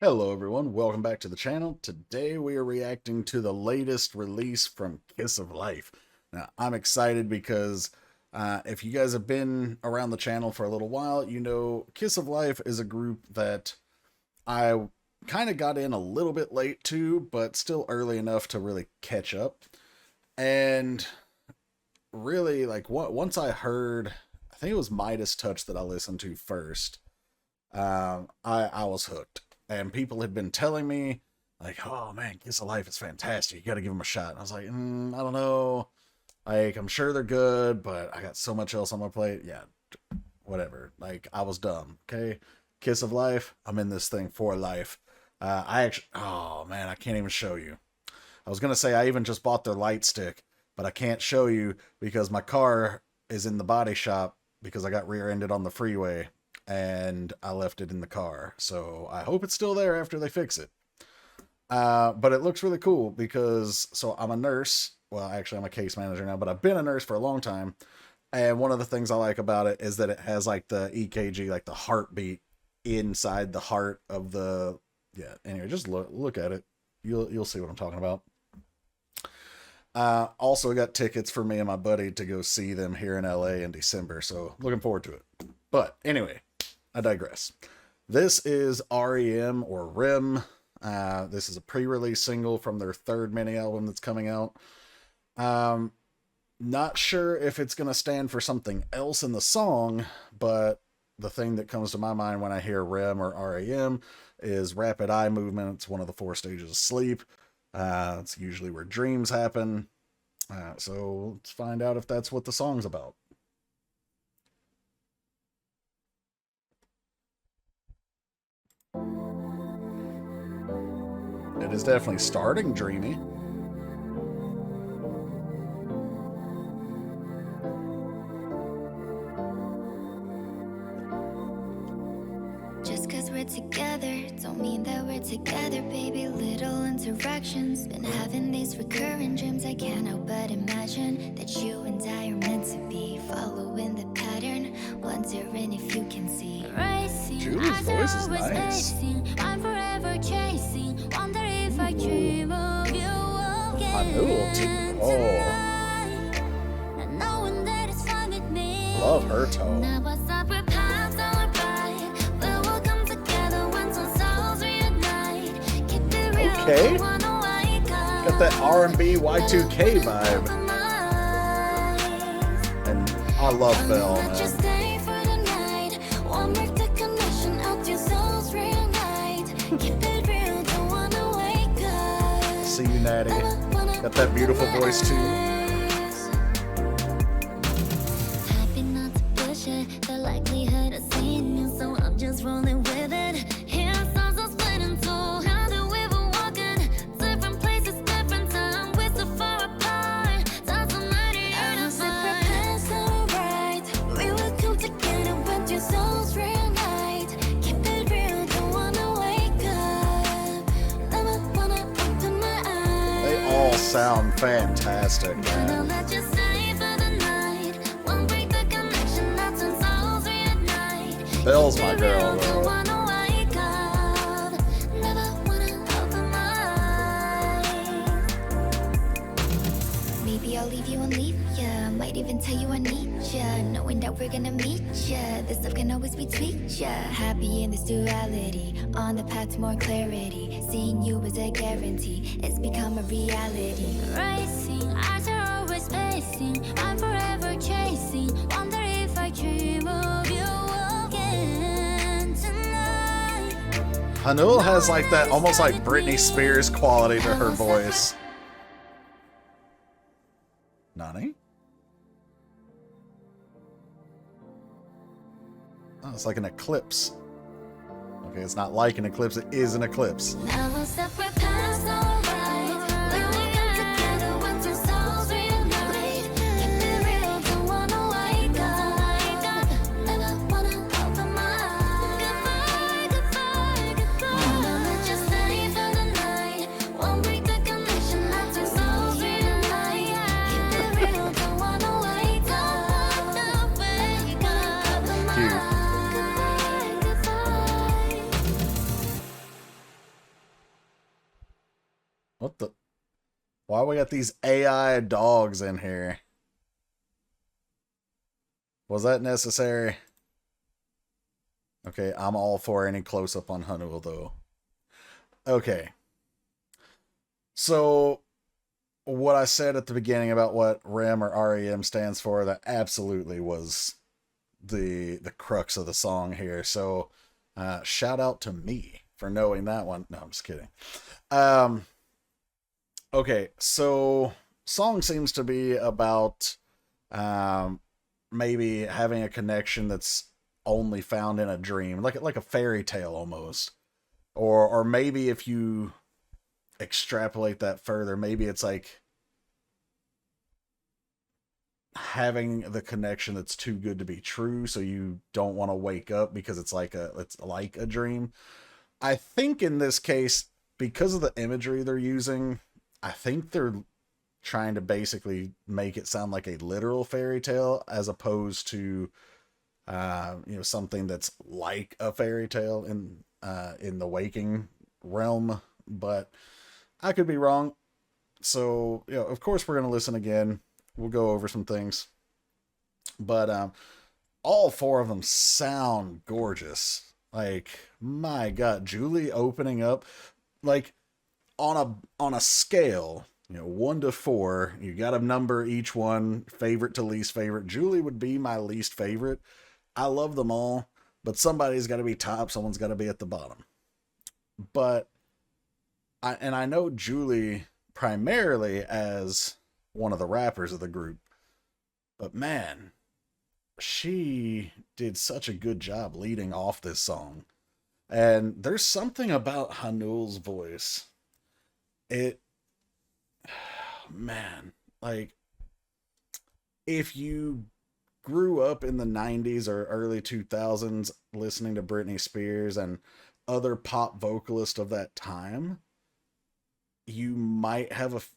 Hello everyone, welcome back to the channel. Today we are reacting to the latest release from Kiss of Life. Now I'm excited because if you guys have been around the channel for a little while, you know Kiss of Life is a group that I kind of got in a little bit late to, but still early enough to really catch up. And really, like, once I heard, I think it was Midas Touch that I listened to first, I was hooked. And people had been telling me, like, oh man, Kiss of Life is fantastic. You got to give them a shot. And I was like, I don't know. Like, I'm sure they're good, but I got so much else on my plate. Yeah, whatever. Like, I was dumb. Okay. Kiss of Life. I'm in this thing for life. Oh man, I can't even show you. I was going to say I even just bought their light stick, but I can't show you because my car is in the body shop because I got rear-ended on the freeway. And I left it in the car. So I hope it's still there after they fix it. But it looks really cool because, so I'm a nurse. Well, actually I'm a case manager now, but I've been a nurse for a long time. And one of the things I like about it is that it has like the EKG, like the heartbeat inside the heart of the, yeah. Anyway, just look at it. You'll see what I'm talking about. Also got tickets for me and my buddy to go see them here in LA in December. So looking forward to it. But anyway, I digress. This is R.E.M. or R.E.M. This is a pre-release single from their third mini-album that's coming out. Not sure if it's going to stand for something else in the song, but the thing that comes to my mind when I hear R.E.M. or R.E.M. is rapid eye movement. It's one of the 4 stages of sleep. It's usually where dreams happen. So let's find out if that's what the song's about. It is definitely starting dreamy. Just cause we're together don't mean that we're together, baby. Little interactions, been having these recurring dreams. I can't help but imagine that you and I are meant to be, following the pattern, wondering if you can see. Racing, Julie's voice is nice. I'm forever chasing, wonder if I dream of you again. Oh, knowing that it's fine with me. Love her tone. Now our separate paths are bright, but we'll come together when some souls reunite. Keep it real, Okay. don't wanna wake up. Got that R&B Y2K vibe. And I love Belle, man. See you, Natty. Got that beautiful voice too. Happy not to push it, the likelihood of seeing you, so I'm just rolling with it. Here songs are split in two. How do we even walk in different places, different time? We're so far apart. Doesn't matter. Our separate paths are right. We will come together when two souls reunite. Keep it real, don't wanna wake up. Never wanna open my eyes. They all sound fantastic, man. Belle's my girl, though. Maybe I'll leave you and leave ya. Might even tell you I need ya. Knowing that we're gonna meet ya. This stuff can always be tweaked, ya. Happy in this duality, on the path to more clarity. Seeing you is a guarantee, it's become a reality. Racing, eyes are always pacing. I'm forever chasing, wonder if I dream of you again tonight. Hanul has like that almost like Britney Spears quality to her voice. Nani? Oh, it's like an eclipse. Okay, it's not like an eclipse, it is an eclipse. Now we'll separate paths, alright. We will come together when two souls reunite. Keep it real, don't wanna wake up. Never wanna open my eyes. Goodbye, goodbye. Don't let you stay for the night. Won't break the connection, let two souls reunite. Keep it real, don't wanna wake up. Wake up. Cute. Goodbye, goodbye. What the? Why we got these AI dogs in here? Was that necessary? Okay, I'm all for any close-up on Hanul, though. Okay. So, what I said at the beginning about what R.E.M or R.E.M stands for, that absolutely was the crux of the song here. So, shout out to me for knowing that one. No, I'm just kidding. Um, okay, so song seems to be about um, maybe having a connection that's only found in a dream, like a fairy tale almost, or maybe if you extrapolate that further, maybe it's like having the connection that's too good to be true, so you don't want to wake up because it's like a dream. I think in this case, because of the imagery they're using, I think they're trying to basically make it sound like a literal fairy tale as opposed to something that's like a fairy tale in the waking realm. But I could be wrong. So, of course we're gonna listen again. We'll go over some things. But all four of them sound gorgeous. Like, my God, Julie opening up, like, on a scale, 1 to 4, you got to number each one, favorite to least favorite. Julie would be my least favorite. I love them all, but somebody's got to be top, someone's got to be at the bottom. But I know Julie primarily as one of the rappers of the group, but man, she did such a good job leading off this song. And there's something about Hanul's voice. It, man, like, if you grew up in the 90s or early 2000s listening to Britney Spears and other pop vocalists of that time, you might have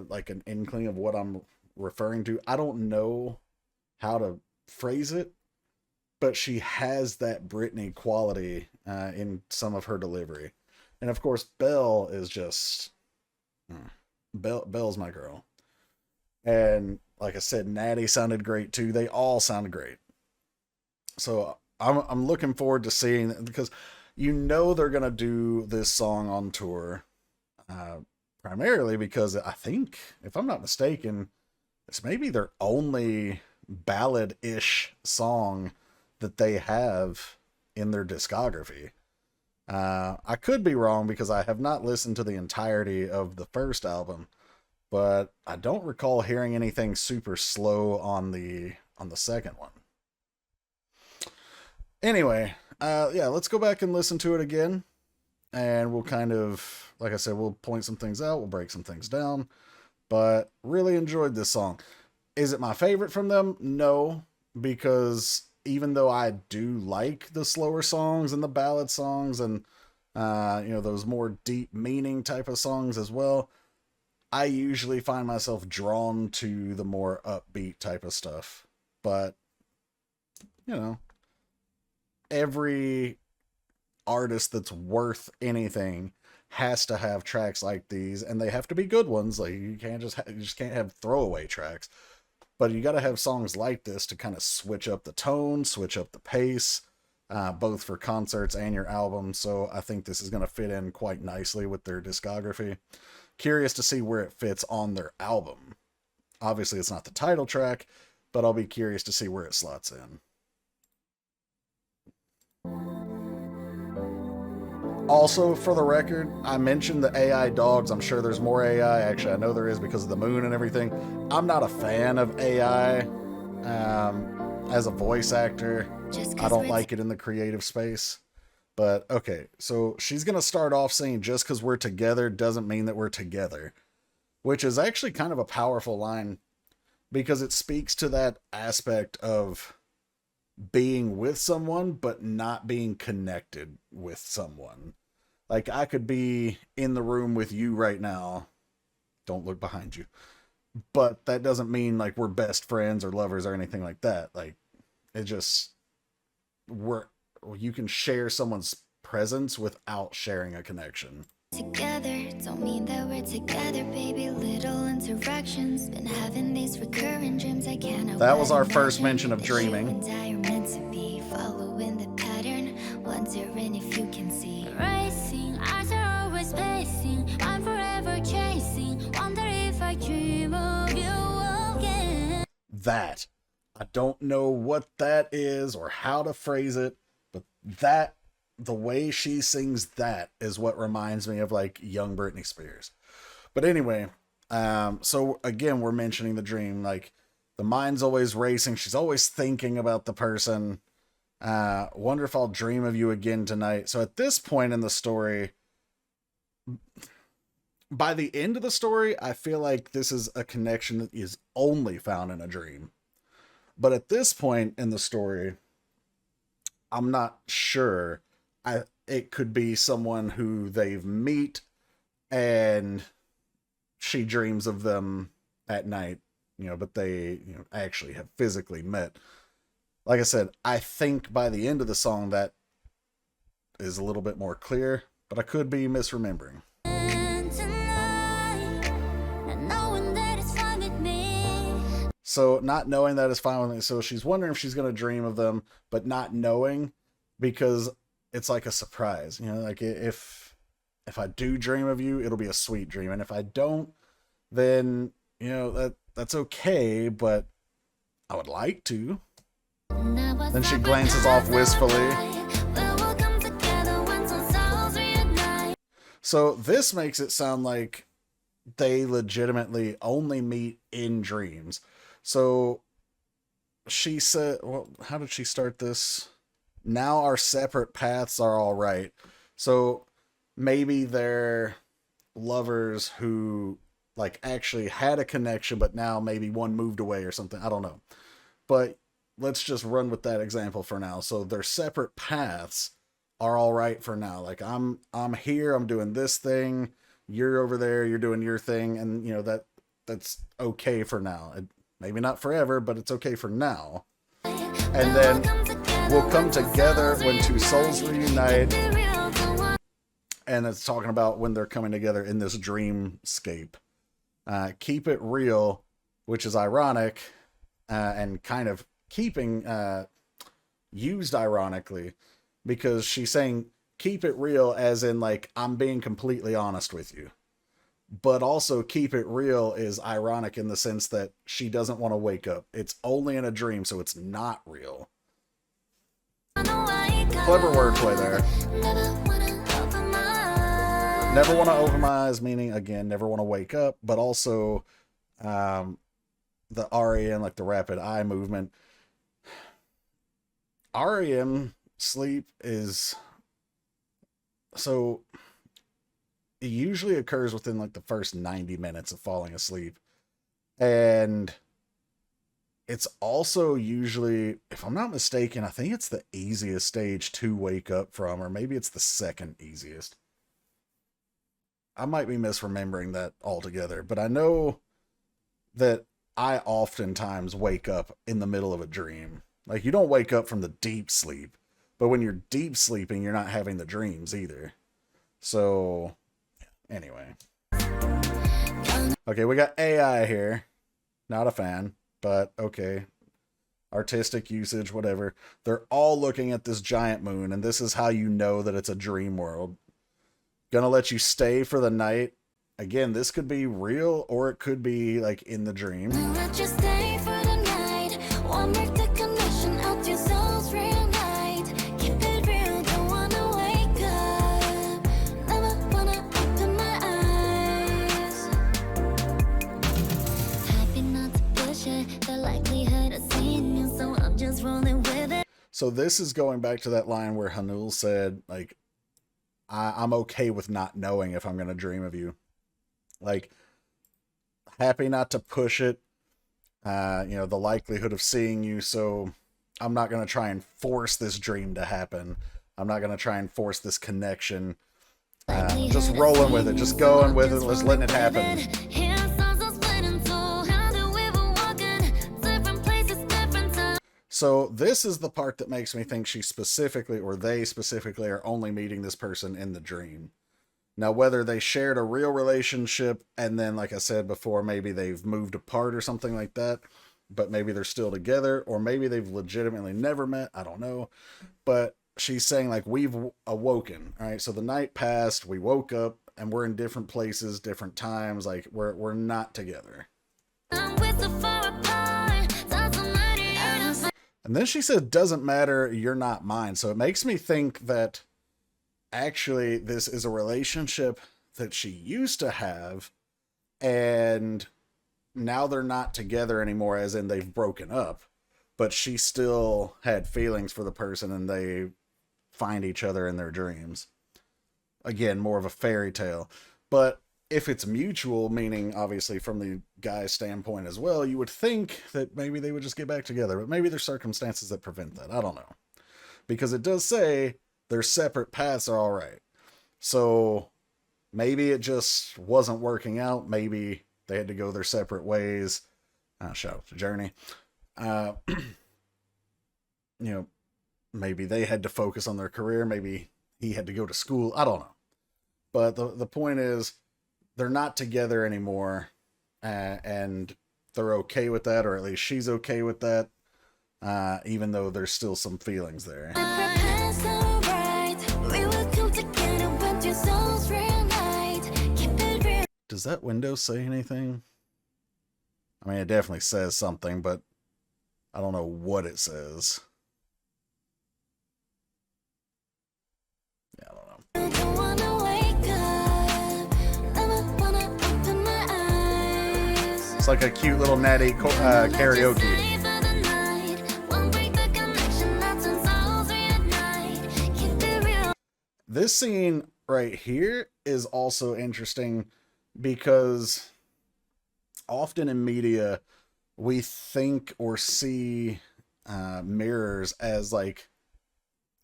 like an inkling of what I'm referring to. I don't know how to phrase it, but she has that Britney quality in some of her delivery. And of course, Belle is just Belle's my girl. And like I said, Natty sounded great too. They all sounded great. So I'm looking forward to seeing, because they're gonna do this song on tour, primarily because I think, if I'm not mistaken, it's maybe their only ballad-ish song that they have in their discography. I could be wrong because I have not listened to the entirety of the first album, but I don't recall hearing anything super slow on the second one. Anyway, yeah, let's go back and listen to it again, and we'll kind of, like I said, we'll point some things out, we'll break some things down, but really enjoyed this song. Is it my favorite from them? No, because even though I do like the slower songs and the ballad songs and those more deep meaning type of songs as well, I usually find myself drawn to the more upbeat type of stuff. But every artist that's worth anything has to have tracks like these, and they have to be good ones. Like, you just can't have throwaway tracks. But you got to have songs like this to kind of switch up the tone, switch up the pace, both for concerts and your album. So I think this is going to fit in quite nicely with their discography. Curious to see where it fits on their album. Obviously, it's not the title track, but I'll be curious to see where it slots in. Also, for the record, I mentioned the AI dogs. I'm sure there's more AI. Actually, I know there is because of the moon and everything. I'm not a fan of AI as a voice actor. I don't like it in the creative space. But okay, so she's going to start off saying, just because we're together doesn't mean that we're together, which is actually kind of a powerful line because it speaks to that aspect of being with someone but not being connected with someone. Like, I could be in the room with you right now, don't look behind you, but that doesn't mean like we're best friends or lovers or anything like that. Like, it just, you can share someone's presence without sharing a connection. together don't mean that we're together, baby. Little interactions, been having these recurring dreams. I cannot. That was our first mention of dreaming. And I are meant to be following the pattern, wondering if you can see. Racing, eyes are always pacing. I'm forever chasing. Wonder if I dream of you again. That. I don't know what that is or how to phrase it, but that, the way she sings that is what reminds me of like young Britney Spears. But anyway, so again, we're mentioning the dream, like the mind's always racing. She's always thinking about the person. Wonder if I'll dream of you again tonight. So at this point in the story, by the end of the story, I feel like this is a connection that is only found in a dream. But at this point in the story, I'm not sure. It could be someone who they've meet and she dreams of them at night, but they actually have physically met. Like I said, I think by the end of the song that is a little bit more clear, but I could be misremembering. So not knowing that is fine with me. So she's wondering if she's going to dream of them, but not knowing, because it's like a surprise, like if I do dream of you, it'll be a sweet dream. And if I don't, then, that's okay, but I would like to. Then she glances off wistfully. So this makes it sound like they legitimately only meet in dreams. So she said, well, how did she start this? Now our separate paths are all right. So maybe they're lovers who like actually had a connection, but now maybe one moved away or something. I don't know. But let's just run with that example for now. So their separate paths are all right for now. Like I'm here, I'm doing this thing. You're over there, you're doing your thing. And that's okay for now. Maybe not forever, but it's okay for now. And then we'll come together when two souls reunite. And it's talking about when they're coming together in this dreamscape. Keep it real, which is ironic, and kind of keeping used ironically, because she's saying keep it real as in like I'm being completely honest with you. But also keep it real is ironic in the sense that she doesn't want to wake up. It's only in a dream, so it's not real. Clever wordplay there. Never want to open my eyes, meaning, again, never want to wake up, but also the R.E.M, like the rapid eye movement. R.E.M sleep is... So it usually occurs within like the first 90 minutes of falling asleep. And it's also usually, if I'm not mistaken, I think it's the easiest stage to wake up from, or maybe it's the second easiest. I might be misremembering that altogether, but I know that I oftentimes wake up in the middle of a dream. Like you don't wake up from the deep sleep, but when you're deep sleeping, you're not having the dreams either. So anyway. Okay, we got AI here. Not a fan, but okay. Artistic usage, whatever. They're all looking at this giant moon, and this is how you know that it's a dream world. Gonna let you stay for the night. Again, this could be real, or it could be like in the dream. Let you stay for the night. One more connection out your souls reunite. Keep it real, don't wanna wake up. Never wanna open my eyes. Happy not to push it. The likelihood of seeing you, so I'm just rolling with it. So this is going back to that line where Hanul said, like, I'm okay with not knowing if I'm going to dream of you. Like, happy not to push it. The likelihood of seeing you. So I'm not going to try and force this dream to happen. I'm not going to try and force this connection. Just rolling with it. Just going with it. Let's let it happen. So this is the part that makes me think she specifically, or they specifically, are only meeting this person in the dream. Now, whether they shared a real relationship and then, like I said before, maybe they've moved apart or something like that, but maybe they're still together, or maybe they've legitimately never met. I don't know. But she's saying, like, we've awoken. All right. So the night passed, we woke up, and we're in different places, different times. Like, we're not together. And then she said, doesn't matter, you're not mine. So it makes me think that actually this is a relationship that she used to have, and now they're not together anymore, as in they've broken up, but she still had feelings for the person and they find each other in their dreams. Again, more of a fairy tale. But if it's mutual, meaning obviously from the guy's standpoint as well, you would think that maybe they would just get back together, but maybe there's circumstances that prevent that. I don't know. Because it does say their separate paths are all right. So maybe it just wasn't working out. Maybe they had to go their separate ways. Shout out to Journey. Maybe they had to focus on their career. Maybe he had to go to school. I don't know. But the point is, they're not together anymore, and they're okay with that, or at least she's okay with that, even though there's still some feelings there. Does that window say anything? I mean, it definitely says something, but I don't know what it says. Yeah, I don't know. It's like a cute little natty karaoke. This scene right here is also interesting because often in media we think or see mirrors as like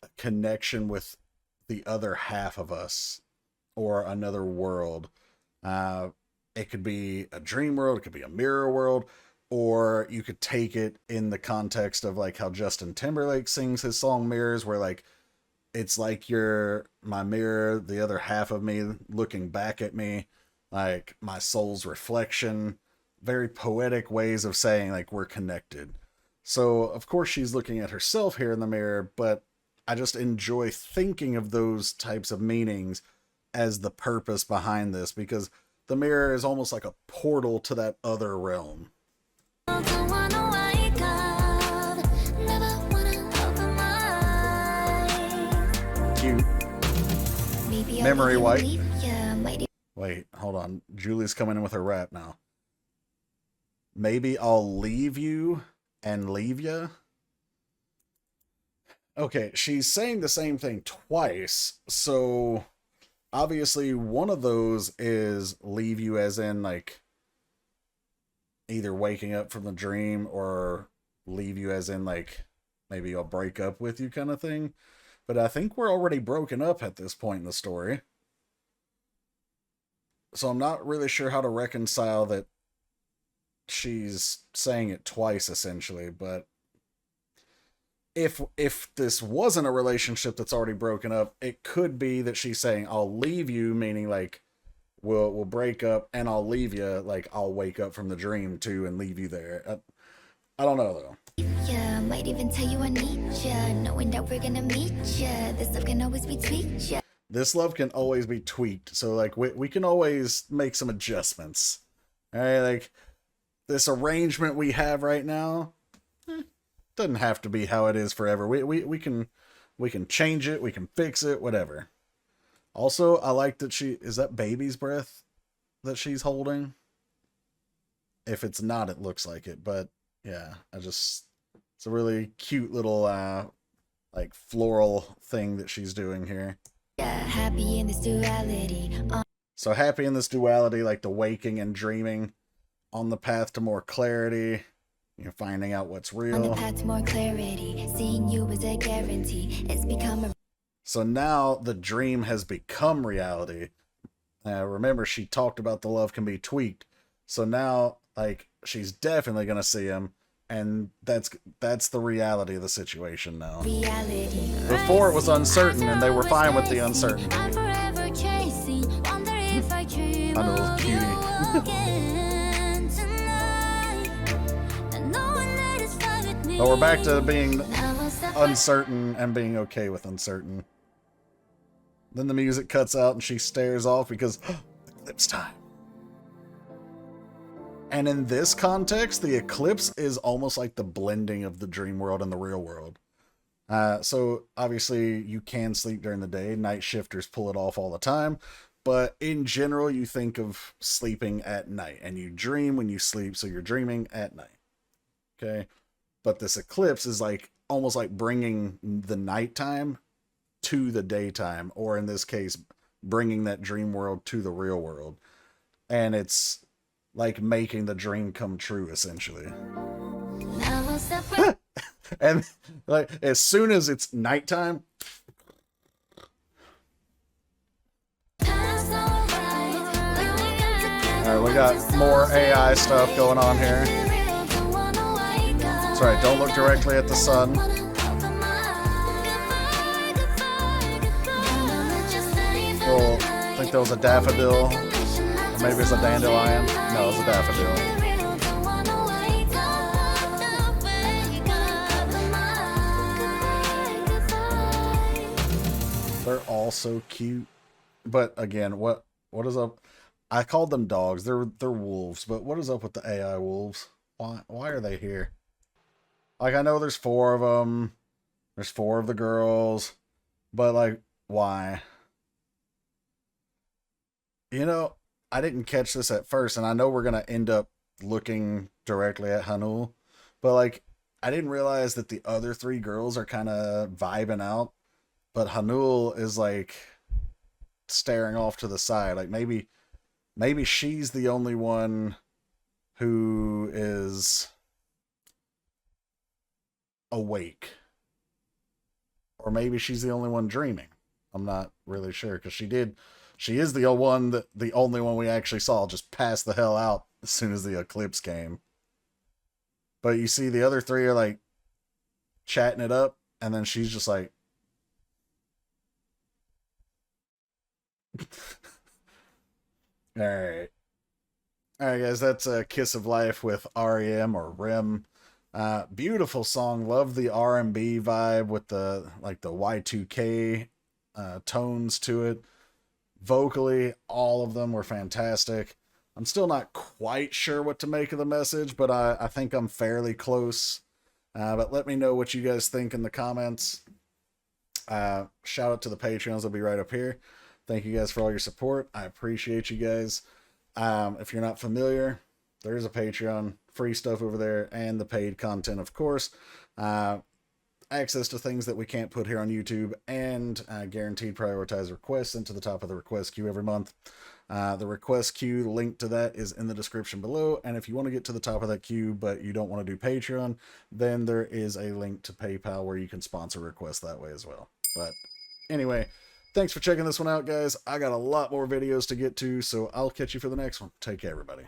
a connection with the other half of us or another world. It could be a dream world, it could be a mirror world, or you could take it in the context of like how Justin Timberlake sings his song Mirrors, where like it's like you're my mirror, the other half of me looking back at me, like my soul's reflection. Very poetic ways of saying like we're connected. So of course she's looking at herself here in the mirror, but I just enjoy thinking of those types of meanings as the purpose behind this, because the mirror is almost like a portal to that other realm. Cute. Memory wipe. Wait, hold on. Julie's coming in with her rap now. Maybe I'll leave you and leave ya. Okay, she's saying the same thing twice, so obviously one of those is leave you as in like either waking up from the dream, or leave you as in like maybe I'll break up with you kind of thing. But I think we're already broken up at this point in the story. So I'm not really sure how to reconcile that she's saying it twice essentially, but if this wasn't a relationship that's already broken up, it could be that she's saying I'll leave you, meaning like we'll break up and I'll leave you, like I'll wake up from the dream too and leave you there. I don't know though. Yeah, might even tell you I need ya, knowing that we're gonna meet ya. This love can always be tweaked, yeah. This love can always be tweaked. So like we can always make some adjustments. All right, like this arrangement we have right now doesn't have to be how it is forever. We can change it, we can fix it, whatever. Also, I like that is that baby's breath that she's holding? If it's not, it looks like it, but yeah, it's a really cute little like floral thing that she's doing here. Yeah, happy in this duality. So happy in this duality, like the waking and dreaming, on the path to more clarity. You're finding out what's real. On the path to more clarity, seeing you is a guarantee. It's become a... So now the dream has become reality. Remember, she talked about the love can be tweaked. So now, like, she's definitely gonna see him, and that's the reality of the situation now. Reality. Before it was uncertain, and they were fine with the uncertainty. I'm forever chasing. little cutie. But we're back to being uncertain and being okay with uncertain. Then the music cuts out and she stares off because eclipse time. And in this context, the eclipse is almost like the blending of the dream world and the real world. So obviously you can sleep during the day. Night shifters pull it off all the time. But in general, you think of sleeping at night and you dream when you sleep. So you're dreaming at night. Okay. But this eclipse is like almost like bringing the nighttime to the daytime, or in this case, bringing that dream world to the real world. And it's like making the dream come true, essentially. And like as soon as it's nighttime, all right, we got more AI stuff going on here. That's right, don't look directly at the sun. Well, I think there was a daffodil. Maybe it's a dandelion. No, it was a daffodil. They're all so cute. But again, what is up? I called them dogs. They're wolves. But what is up with the AI wolves? Why are they here? Like, I know there's 4 of them. There's 4 of the girls. But, like, why? You know, I didn't catch this at first, and I know we're going to end up looking directly at Hanul. But, like, I didn't realize that the other 3 girls are kind of vibing out. But Hanul is, like, staring off to the side. Like, maybe she's the only one who is awake. Or maybe she's the only one dreaming. I'm not really sure, because she is the only one we actually saw just pass the hell out as soon as the eclipse came. But you see the other 3 are like chatting it up, and then she's just like Alright. Alright guys, that's Kiss of Life with R.E.M. or R.E.M. Beautiful song. Love the R&B vibe with the like the Y2K tones to it. Vocally, all of them were fantastic. I'm still not quite sure what to make of the message, but I think I'm fairly close. But let me know what you guys think in the comments. Shout out to the Patreons. They'll be right up here. Thank you guys for all your support. I appreciate you guys. If you're not familiar, there's a Patreon, free stuff over there, and the paid content, of course. Access to things that we can't put here on YouTube, and guaranteed prioritized requests into the top of the request queue every month. The request queue, link to that is in the description below, and if you want to get to the top of that queue but you don't want to do Patreon, then there is a link to PayPal where you can sponsor requests that way as well. But anyway, thanks for checking this one out, guys. I got a lot more videos to get to, so I'll catch you for the next one. Take care, everybody.